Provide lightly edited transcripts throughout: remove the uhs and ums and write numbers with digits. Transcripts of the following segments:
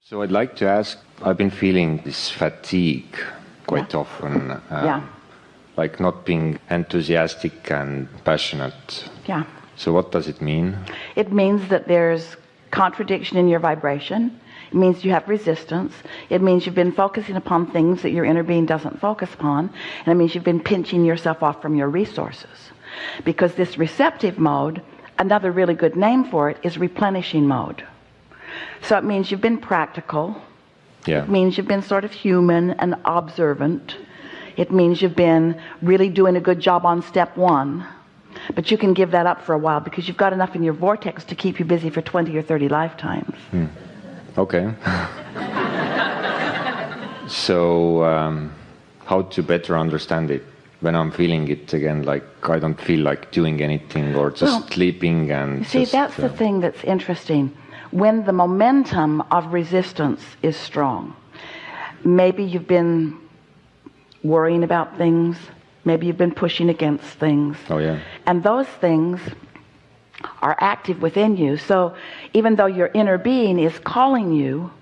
So I'd like to ask, I've been feeling this fatigue quite often, like not being enthusiastic and passionate. Yeah. So what does it mean? It means that there's contradiction in your vibration. It means you have resistance. It means you've been focusing upon things that your inner being doesn't focus upon. And it means you've been pinching yourself off from your resources. Because this receptive mode, another really good name for it is replenishing mode. So it means you've been practical. Yeah. It means you've been sort of human and observant. It means you've been really doing a good job on step one. But you can give that up for a while because you've got enough in your vortex to keep you busy for 20 or 30 lifetimes. Okay. So how to better understand it when I'm feeling it again, like I don't feel like doing anything or just sleeping and see, that's the thing that's interesting. When the momentum of resistance is strong, maybe you've been worrying about things, maybe you've been pushing against things. Oh yeah. And those things are active within you. So even though your inner being is calling you,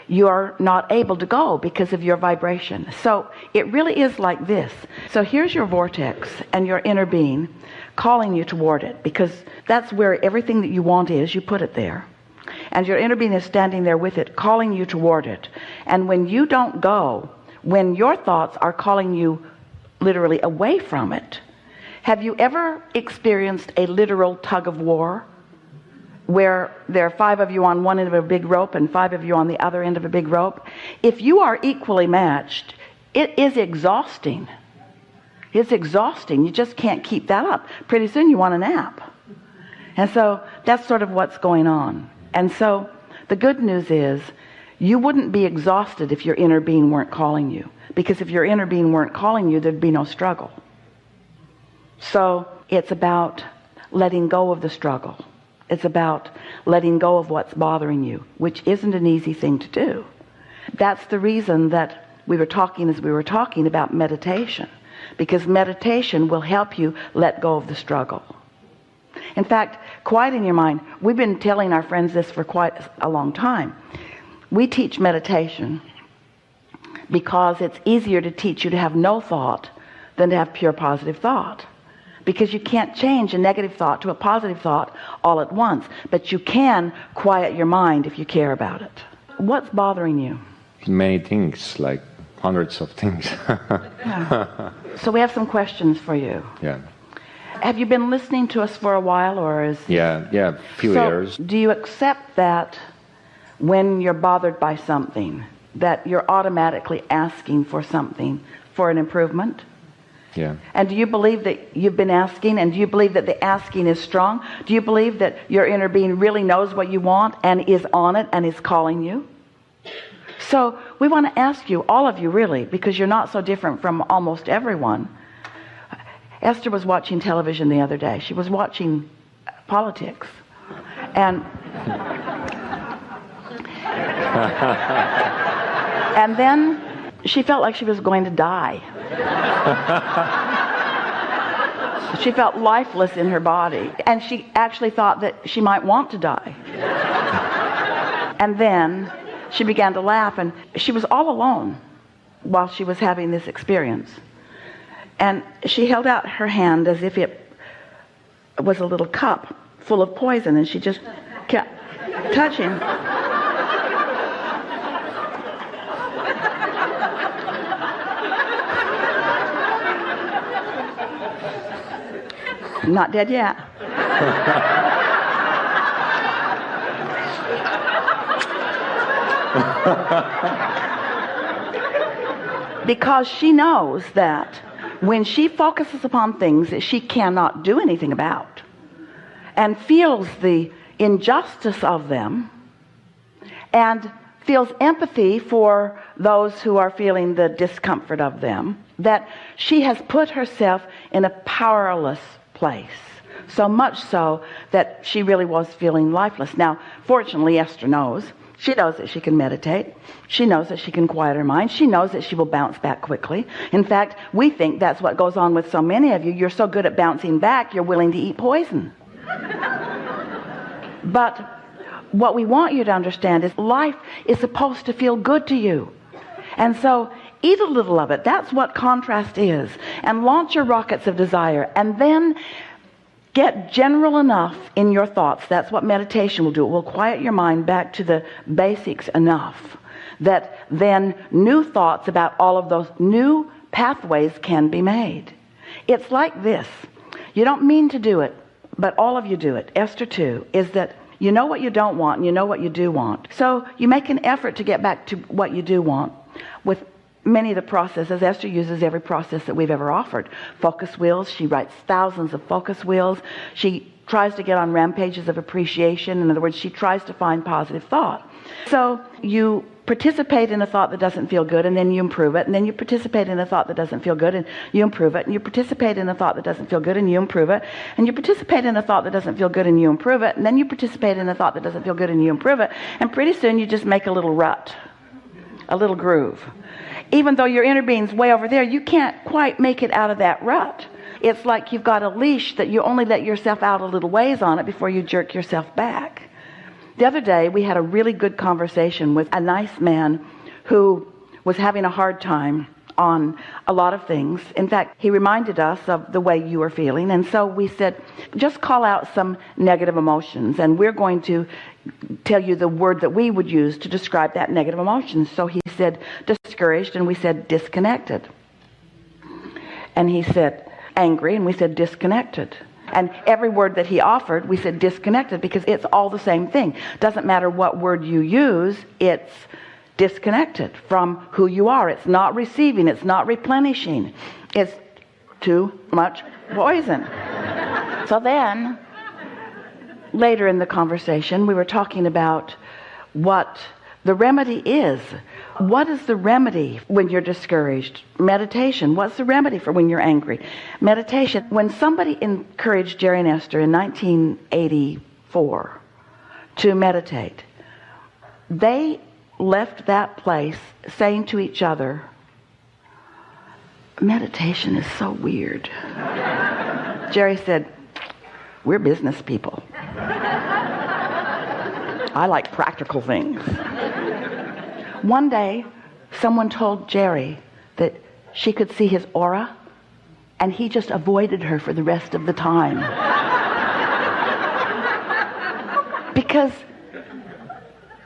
you are not able to go because of your vibration. So it really is like this. So here's your vortex and your inner being calling you toward it, because that's where everything that you want is. You put it there. And your inner being is standing there with it, calling you toward it. And when you don't go, when your thoughts are calling you literally away from it, have you ever experienced a literal tug of war where there are 5 of you on one end of a big rope and 5 of you on the other end of a big rope? If you are equally matched, it is exhausting. It's exhausting. You just can't keep that up. Pretty soon you want a nap. And so that's sort of what's going on. And so the good news is you wouldn't be exhausted if your inner being weren't calling you. Because if your inner being weren't calling you, there'd be no struggle. So it's about letting go of the struggle. It's about letting go of what's bothering you, which isn't an easy thing to do. That's the reason that we were talking about meditation. Because meditation will help you let go of the struggle. In fact, quiet in your mind. We've been telling our friends this for quite a long time. We teach meditation because it's easier to teach you to have no thought than to have pure positive thought. Because you can't change a negative thought to a positive thought all at once. But you can quiet your mind if you care about it. What's bothering you? Many things, like hundreds of things. Yeah. So we have some questions for you. Yeah. Have you been listening to us for a while, or is... Yeah, a few years. Do you accept that when you're bothered by something, that you're automatically asking for something for an improvement? Yeah. And do you believe that you've been asking, and do you believe that the asking is strong? Do you believe that your inner being really knows what you want and is on it and is calling you? So we want to ask you, all of you really, because you're not so different from almost everyone. Esther was watching television the other day. She was watching politics. And and then she felt like she was going to die. She felt lifeless in her body. And she actually thought that she might want to die. And then she began to laugh, and she was all alone while she was having this experience. And she held out her hand as if it was a little cup full of poison, and she just kept touching. Not dead yet. Because she knows that when she focuses upon things that she cannot do anything about and feels the injustice of them and feels empathy for those who are feeling the discomfort of them, that she has put herself in a powerless place. So much so that she really was feeling lifeless. Now, fortunately, Esther knows. She knows that she can meditate. She knows that she can quiet her mind. She knows that she will bounce back quickly. In fact, we think that's what goes on with so many of you. You're so good at bouncing back, you're willing to eat poison. But what we want you to understand is life is supposed to feel good to you. And so eat a little of it. That's what contrast is. And launch your rockets of desire. And then get general enough in your thoughts. That's what meditation will do. It will quiet your mind back to the basics enough that then new thoughts about all of those new pathways can be made. It's like this. You don't mean to do it, but all of you do it. Esther 2 is that you know what you don't want and you know what you do want. So you make an effort to get back to what you do want with many of the processes. Esther uses every process that we've ever offered. Focus wheels. She writes thousands of focus wheels. She tries to get on rampages of appreciation. In other words, she tries to find positive thought. So you participate in a thought that doesn't feel good, and then you improve it, and then you participate in a thought that doesn't feel good, and you improve it, and you participate in a thought that doesn't feel good, and you improve it, and you participate in a thought that doesn't feel good, and you improve it, and then you participate in a thought that doesn't feel good, and you improve it, and pretty soon you just make a little rut, a little groove. Even though your inner being's way over there, you can't quite make it out of that rut. It's like you've got a leash that you only let yourself out a little ways on it before you jerk yourself back. The other day, we had a really good conversation with a nice man who was having a hard time on a lot of things. In fact, he reminded us of the way you were feeling. And so we said, just call out some negative emotions. And we're going to tell you the word that we would use to describe that negative emotion. So he said discouraged, and we said disconnected. And he said angry, and we said disconnected. And every word that he offered, we said disconnected, because it's all the same thing. Doesn't matter what word you use, it's disconnected from who you are. It's not receiving. It's not replenishing. It's too much poison. So then, later in the conversation, we were talking about what the remedy is. What is the remedy when you're discouraged? Meditation. What's the remedy for when you're angry? Meditation. When somebody encouraged Jerry and Esther in 1984 to meditate, they left that place saying to each other, meditation is so weird. Jerry said, we're business people. I like practical things. One day, someone told Jerry that she could see his aura, and he just avoided her for the rest of the time. Because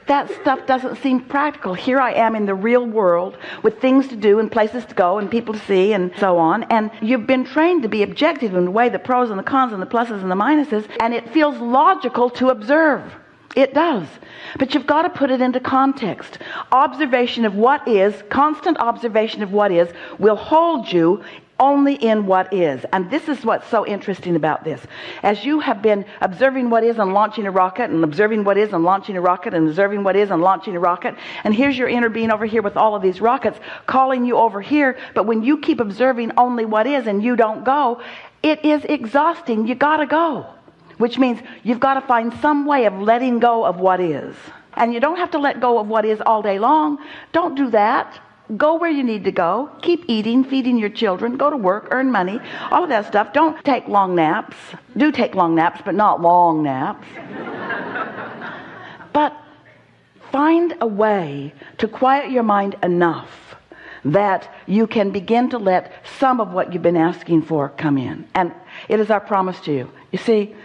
that stuff doesn't seem practical. Here I am in the real world with things to do and places to go and people to see and so on. And you've been trained to be objective and weigh the pros and the cons and the pluses and the minuses, and it feels logical to observe. It does. But you've got to put it into context. Observation of what is, constant observation of what is, will hold you only in what is. And this is what's so interesting about this. As you have been observing what is and launching a rocket, and observing what is and launching a rocket, and observing what is and launching a rocket, and here's your inner being over here with all of these rockets calling you over here, but when you keep observing only what is and you don't go, it is exhausting. You got to go. Which means you've got to find some way of letting go of what is. And you don't have to let go of what is all day long. Don't do that. Go where you need to go. Keep eating, feeding your children, go to work, earn money, all of that stuff. Don't take long naps. Do take long naps, but not long naps. But find a way to quiet your mind enough that you can begin to let some of what you've been asking for come in. And it is our promise to you. You see,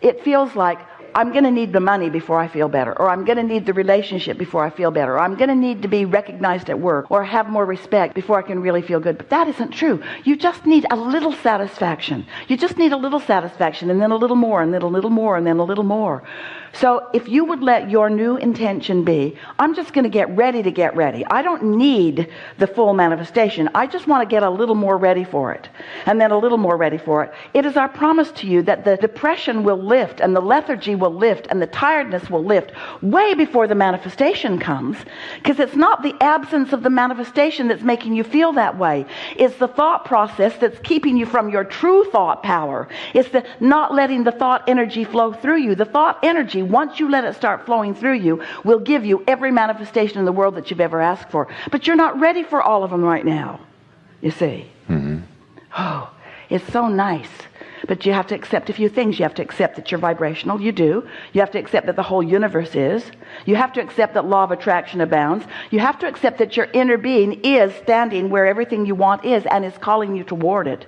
it feels like I'm going to need the money before I feel better, or I'm going to need the relationship before I feel better, or I'm going to need to be recognized at work, or have more respect before I can really feel good. But that isn't true. You just need a little satisfaction. You just need a little satisfaction, and then a little more, and then a little more, and then a little more. So if you would let your new intention be, I'm just going to get ready to get ready. I don't need the full manifestation. I just want to get a little more ready for it, and then a little more ready for it. It is our promise to you that the depression will lift, and the lethargy will lift, and the tiredness will lift way before the manifestation comes, because it's not the absence of the manifestation that's making you feel that way. It's the thought process that's keeping you from your true thought power. It's the not letting the thought energy flow through you. The thought energy, once you let it start flowing through you, will give you every manifestation in the world that you've ever asked for. But you're not ready for all of them right now, you see. Mm-hmm. Oh, it's so nice. But you have to accept a few things. You have to accept that you're vibrational. You do. You have to accept that the whole universe is. You have to accept that law of attraction abounds. You have to accept that your inner being is standing where everything you want is and is calling you toward it.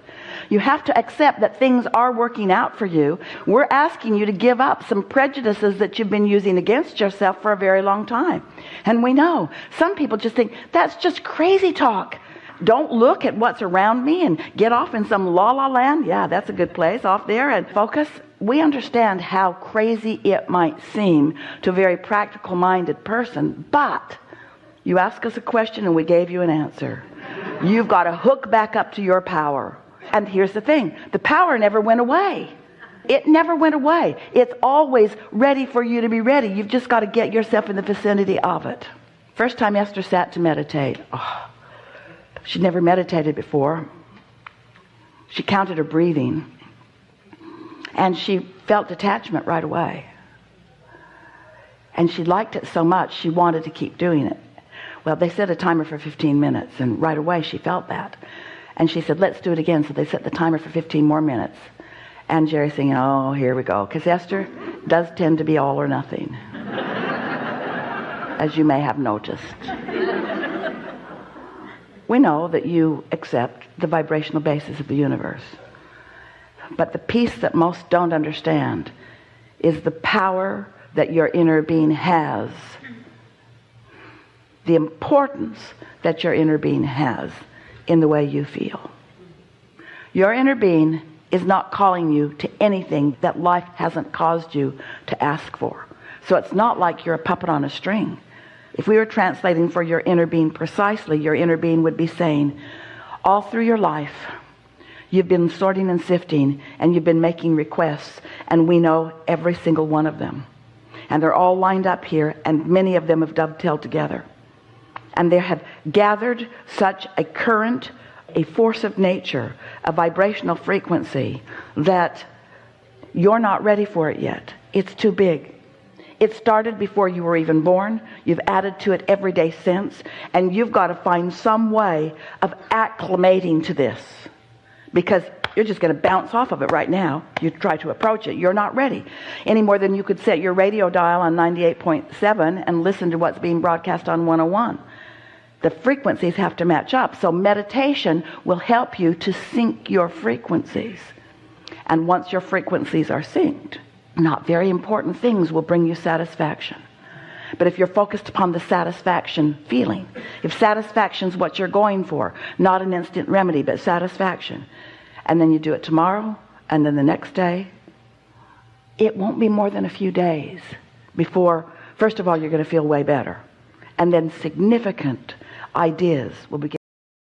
You have to accept that things are working out for you. We're asking you to give up some prejudices that you've been using against yourself for a very long time. And we know some people just think that's just crazy talk. Don't look at what's around me and get off in some la-la land. Yeah, that's a good place off there, and focus. We understand how crazy it might seem to a very practical-minded person, but you ask us a question and we gave you an answer. You've got to hook back up to your power. And here's the thing. The power never went away. It never went away. It's always ready for you to be ready. You've just got to get yourself in the vicinity of it. First time Esther sat to meditate. She'd never meditated before. She counted her breathing. And she felt detachment right away. And she liked it so much, she wanted to keep doing it. Well, they set a timer for 15 minutes, and right away she felt that. And she said, let's do it again. So they set the timer for 15 more minutes. And Jerry's saying, oh, here we go. Because Esther does tend to be all or nothing, as you may have noticed. We know that you accept the vibrational basis of the universe. But the piece that most don't understand is the power that your inner being has. The importance that your inner being has in the way you feel. Your inner being is not calling you to anything that life hasn't caused you to ask for. So it's not like you're a puppet on a string. If we were translating for your inner being precisely, your inner being would be saying, all through your life, you've been sorting and sifting, and you've been making requests, and we know every single one of them. And they're all lined up here, and many of them have dovetailed together. And they have gathered such a current, a force of nature, a vibrational frequency, that you're not ready for it yet. It's too big. It started before you were even born. You've added to it every day since. And you've got to find some way of acclimating to this. Because you're just going to bounce off of it right now. You try to approach it. You're not ready. Any more than you could set your radio dial on 98.7 and listen to what's being broadcast on 101. The frequencies have to match up. So meditation will help you to sync your frequencies. And once your frequencies are synced, not very important things will bring you satisfaction. But if you're focused upon the satisfaction feeling, if satisfaction's what you're going for, not an instant remedy, but satisfaction, and then you do it tomorrow, and then the next day, it won't be more than a few days before, first of all, you're going to feel way better. And then significant ideas will begin.